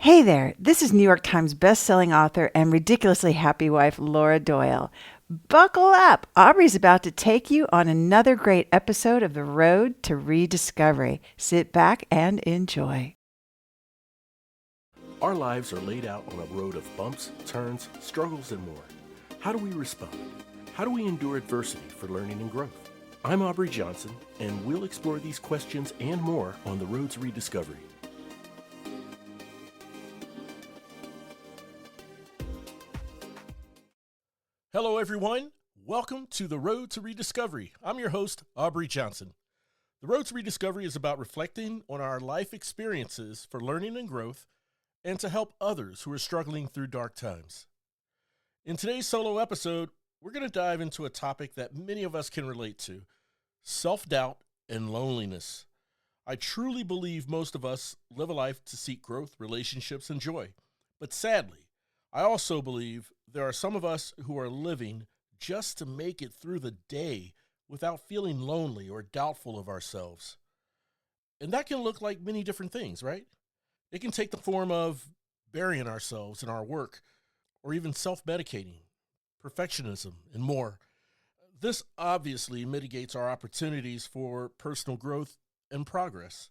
Hey there, this is New York Times bestselling author and ridiculously happy wife Laura Doyle. Buckle up! Aubrey's about to take you on another great episode of The Road to Rediscovery. Sit back and enjoy. Our lives are laid out on a road of bumps, turns, struggles, and more. How do we respond? How do we endure adversity for learning and growth? I'm Aubrey Johnson, and we'll explore these questions and more on The Road to Rediscovery. Hello, everyone. Welcome to The Road to Rediscovery. I'm your host, Aubrey Johnson. The Road to Rediscovery is about reflecting on our life experiences for learning and growth and to help others who are struggling through dark times. In today's solo episode, we're going to dive into a topic that many of us can relate to: self-doubt and loneliness. I truly believe most of us live a life to seek growth, relationships, and joy. But sadly, I also believe there are some of us who are living just to make it through the day without feeling lonely or doubtful of ourselves. And that can look like many different things, right? It can take the form of burying ourselves in our work or even self-medicating, perfectionism, and more. This obviously mitigates our opportunities for personal growth and progress.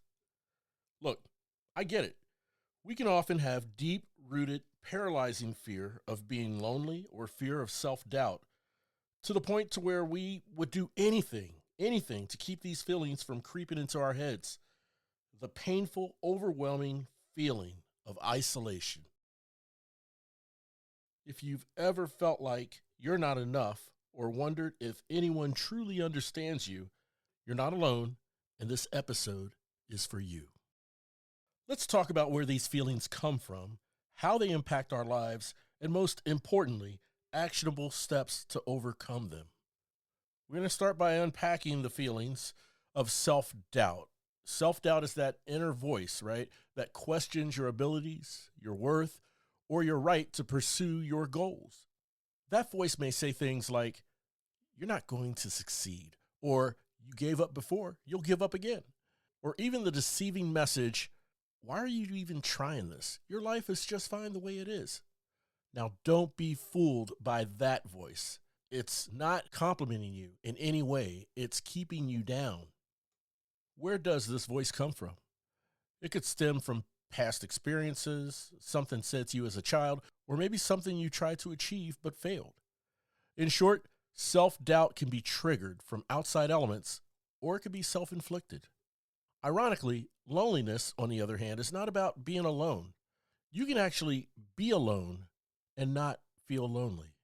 Look, I get it. We can often have deep-rooted, paralyzing fear of being lonely or fear of self-doubt to the point to where we would do anything to keep these feelings from creeping into our heads. The painful, overwhelming feeling of isolation. If you've ever felt like you're not enough or wondered if anyone truly understands you, you're not alone, and this episode is for you. Let's talk about where these feelings come from, how they impact our lives, and most importantly, actionable steps to overcome them. We're going to start by unpacking the feelings of self-doubt. Self-doubt is that inner voice, right, that questions your abilities, your worth, or your right to pursue your goals. That voice may say things like, "You're not going to succeed," or "You gave up before, you'll give up again," or even the deceiving message, "Why are you even trying this? Your life is just fine the way it is." Now, don't be fooled by that voice. It's not complimenting you in any way. It's keeping you down. Where does this voice come from? It could stem from past experiences, something said to you as a child, or maybe something you tried to achieve but failed. In short, self-doubt can be triggered from outside elements, or it can be self-inflicted. Ironically, loneliness, on the other hand, is not about being alone. You can actually be alone and not feel lonely.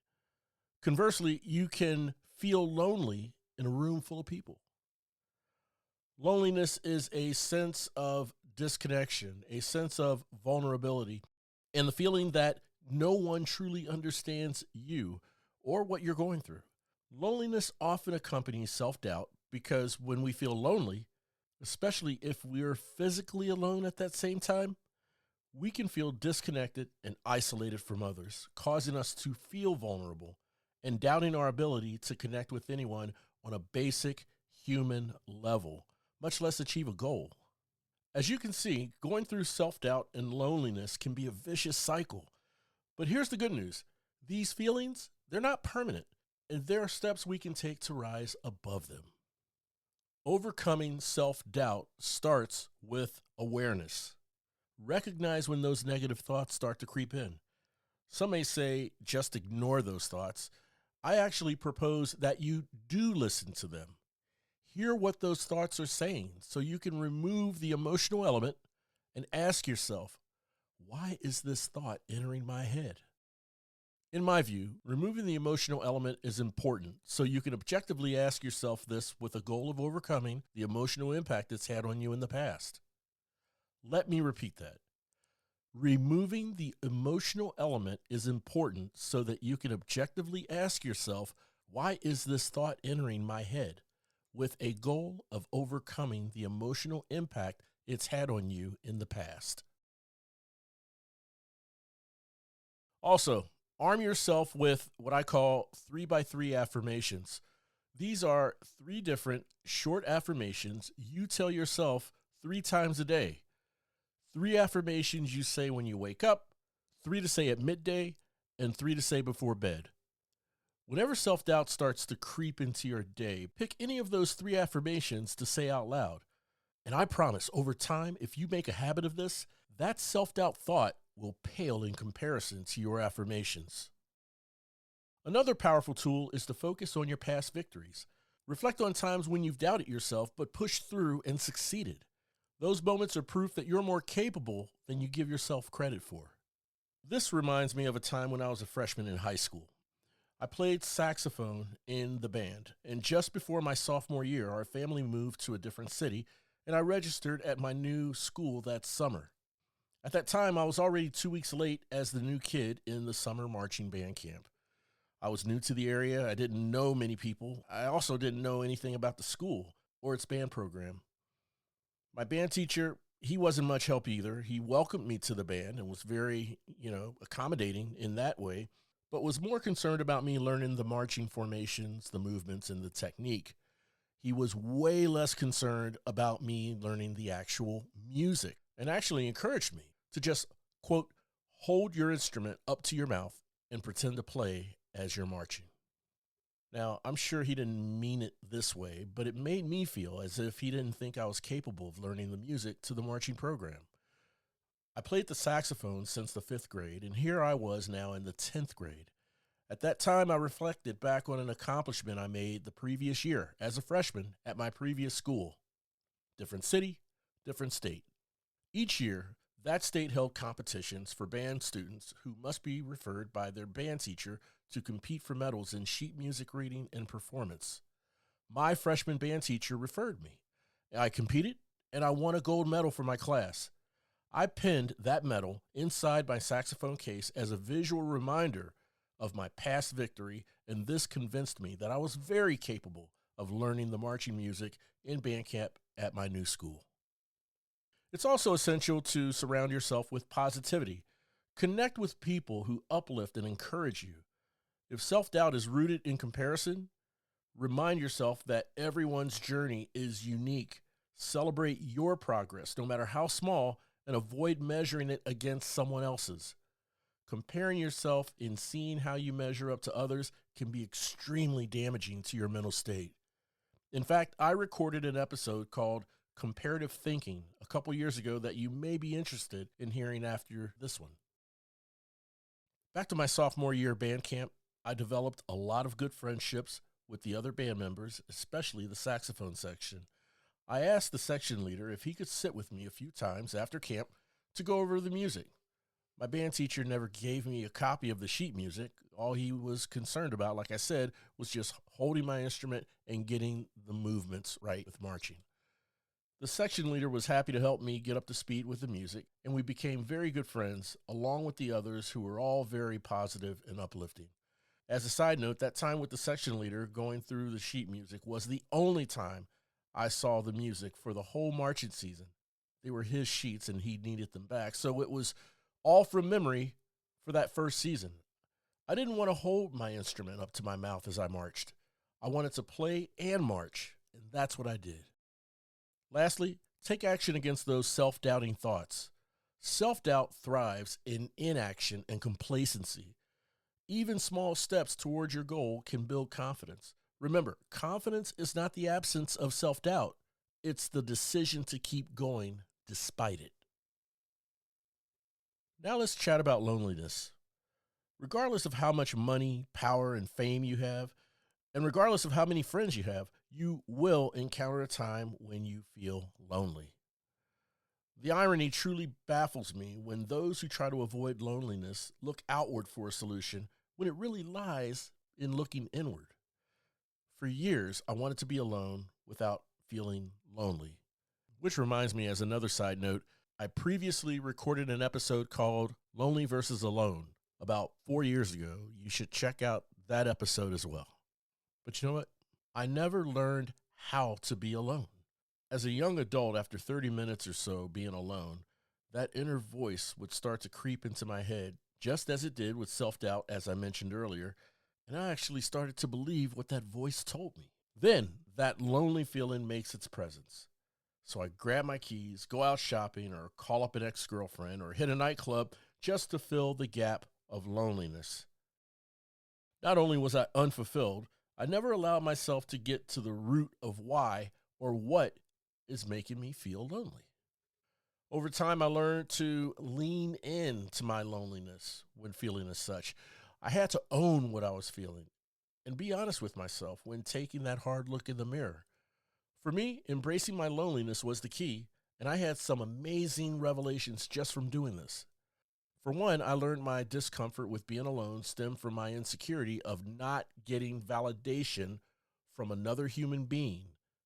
Conversely, you can feel lonely in a room full of people. Loneliness is a sense of disconnection, a sense of vulnerability, and the feeling that no one truly understands you or what you're going through. Loneliness often accompanies self-doubt because when we feel lonely, especially if we're physically alone at that same time, we can feel disconnected and isolated from others, causing us to feel vulnerable and doubting our ability to connect with anyone on a basic human level, much less achieve a goal. As you can see, going through self-doubt and loneliness can be a vicious cycle. But here's the good news. These feelings, they're not permanent, and there are steps we can take to rise above them. Overcoming self-doubt starts with awareness. Recognize when those negative thoughts start to creep in. Some may say just ignore those thoughts. I actually propose that you do listen to them. Hear what those thoughts are saying so you can remove the emotional element and ask yourself, why is this thought entering my head? In my view, removing the emotional element is important so you can objectively ask yourself this with a goal of overcoming the emotional impact it's had on you in the past. Let me repeat that. Removing the emotional element is important so that you can objectively ask yourself, why is this thought entering my head? With a goal of overcoming the emotional impact it's had on you in the past. Also, arm yourself with what I call 3x3 affirmations. These are 3 different short affirmations you tell yourself 3 times a day. 3 affirmations you say when you wake up, 3 to say at midday, and 3 to say before bed. Whenever self doubt starts to creep into your day, pick any of those 3 affirmations to say out loud. And I promise, over time, if you make a habit of this, that self doubt thought will pale in comparison to your affirmations. Another powerful tool is to focus on your past victories. Reflect on times when you've doubted yourself but pushed through and succeeded. Those moments are proof that you're more capable than you give yourself credit for. This reminds me of a time when I was a freshman in high school. I played saxophone in the band, and just before my sophomore year, our family moved to a different city, and I registered at my new school that summer. At that time, I was already 2 weeks late as the new kid in the summer marching band camp. I was new to the area. I didn't know many people. I also didn't know anything about the school or its band program. My band teacher, he wasn't much help either. He welcomed me to the band and was very, accommodating in that way, but was more concerned about me learning the marching formations, the movements, and the technique. He was way less concerned about me learning the actual music and actually encouraged me to just, quote, hold your instrument up to your mouth and pretend to play as you're marching. Now, I'm sure he didn't mean it this way, but it made me feel as if he didn't think I was capable of learning the music to the marching program. I played the saxophone since the 5th grade, and here I was now in the 10th grade. At that time, I reflected back on an accomplishment I made the previous year as a freshman at my previous school. Different city, different state. Each year, that state held competitions for band students who must be referred by their band teacher to compete for medals in sheet music reading and performance. My freshman band teacher referred me. I competed, and I won a gold medal for my class. I pinned that medal inside my saxophone case as a visual reminder of my past victory, and this convinced me that I was very capable of learning the marching music in band camp at my new school. It's also essential to surround yourself with positivity. Connect with people who uplift and encourage you. If self-doubt is rooted in comparison, remind yourself that everyone's journey is unique. Celebrate your progress, no matter how small, and avoid measuring it against someone else's. Comparing yourself and seeing how you measure up to others can be extremely damaging to your mental state. In fact, I recorded an episode called Comparative Thinking a couple years ago that you may be interested in hearing after this one. Back to my sophomore year band camp, I developed a lot of good friendships with the other band members, especially the saxophone section. I asked the section leader if he could sit with me a few times after camp to go over the music. My band teacher never gave me a copy of the sheet music. All he was concerned about, like I said, was just holding my instrument and getting the movements right with marching. The section leader was happy to help me get up to speed with the music, and we became very good friends, along with the others who were all very positive and uplifting. As a side note, that time with the section leader going through the sheet music was the only time I saw the music for the whole marching season. They were his sheets and he needed them back, so it was all from memory for that first season. I didn't want to hold my instrument up to my mouth as I marched. I wanted to play and march, and that's what I did. Lastly, take action against those self-doubting thoughts. Self-doubt thrives in inaction and complacency. Even small steps towards your goal can build confidence. Remember, confidence is not the absence of self-doubt. It's the decision to keep going despite it. Now let's chat about loneliness. Regardless of how much money, power, and fame you have, and regardless of how many friends you have, you will encounter a time when you feel lonely. The irony truly baffles me when those who try to avoid loneliness look outward for a solution when it really lies in looking inward. For years, I wanted to be alone without feeling lonely. Which reminds me, as another side note, I previously recorded an episode called Lonely versus Alone about 4 years ago. You should check out that episode as well. But you know what? I never learned how to be alone. As a young adult, after 30 minutes or so being alone, that inner voice would start to creep into my head, just as it did with self-doubt, as I mentioned earlier, and I actually started to believe what that voice told me. Then, that lonely feeling makes its presence. So I grab my keys, go out shopping, or call up an ex-girlfriend, or hit a nightclub just to fill the gap of loneliness. Not only was I unfulfilled, I never allowed myself to get to the root of why or what is making me feel lonely. Over time, I learned to lean into my loneliness when feeling as such. I had to own what I was feeling and be honest with myself when taking that hard look in the mirror. For me, embracing my loneliness was the key, and I had some amazing revelations just from doing this. For one, I learned my discomfort with being alone stemmed from my insecurity of not getting validation from another human being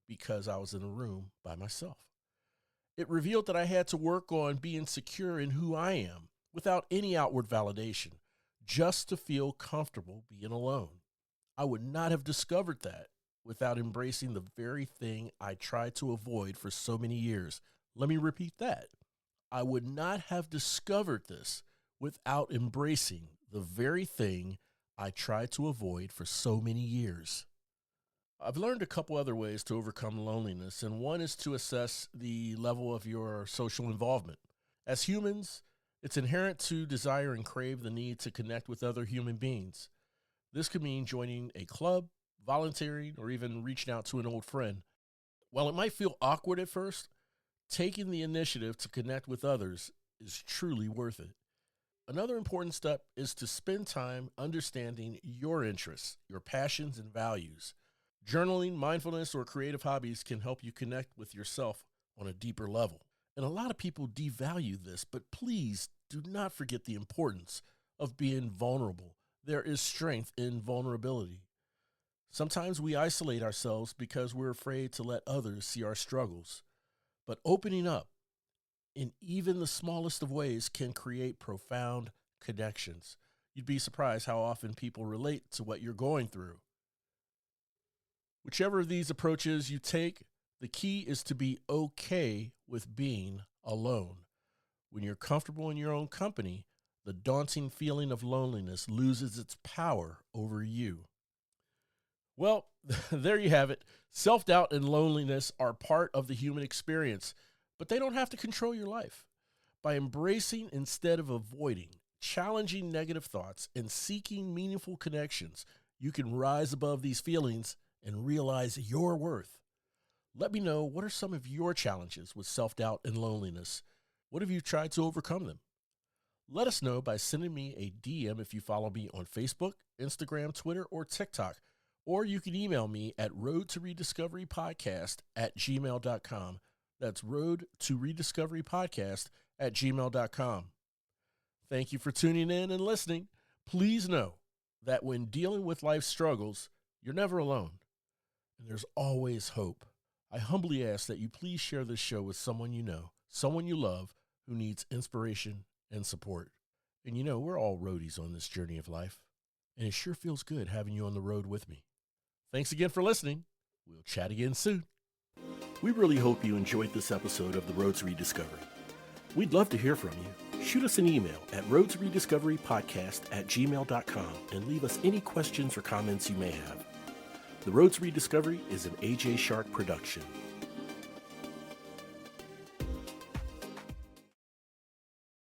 because I was in a room by myself. It revealed that I had to work on being secure in who I am without any outward validation, just to feel comfortable being alone. I would not have discovered that without embracing the very thing I tried to avoid for so many years. Let me repeat that. I would not have discovered this without embracing the very thing I tried to avoid for so many years. I've learned a couple other ways to overcome loneliness, and one is to assess the level of your social involvement. As humans, it's inherent to desire and crave the need to connect with other human beings. This could mean joining a club, volunteering, or even reaching out to an old friend. While it might feel awkward at first, taking the initiative to connect with others is truly worth it. Another important step is to spend time understanding your interests, your passions, and values. Journaling, mindfulness, or creative hobbies can help you connect with yourself on a deeper level. And a lot of people devalue this, but please do not forget the importance of being vulnerable. There is strength in vulnerability. Sometimes we isolate ourselves because we're afraid to let others see our struggles. But opening up in even the smallest of ways can create profound connections. You'd be surprised how often people relate to what you're going through. Whichever of these approaches you take, the key is to be okay with being alone. When you're comfortable in your own company, the daunting feeling of loneliness loses its power over you. Well, there you have it. Self-doubt and loneliness are part of the human experience, but they don't have to control your life. By embracing instead of avoiding, challenging negative thoughts, and seeking meaningful connections, you can rise above these feelings and realize your worth. Let me know, what are some of your challenges with self-doubt and loneliness? What have you tried to overcome them? Let us know by sending me a DM if you follow me on Facebook, Instagram, Twitter, or TikTok. Or you can email me at roadtorediscoverypodcast@gmail.com. That's roadtorediscoverypodcast@gmail.com. Thank you for tuning in and listening. Please know that when dealing with life's struggles, you're never alone. And there's always hope. I humbly ask that you please share this show with someone you know, someone you love, who needs inspiration and support. And we're all roadies on this journey of life. And it sure feels good having you on the road with me. Thanks again for listening. We'll chat again soon. We really hope you enjoyed this episode of The Road to Rediscovery. We'd love to hear from you. Shoot us an email at roadtorediscoverypodcast@gmail.com and leave us any questions or comments you may have. The Road to Rediscovery is an AJ Shark production.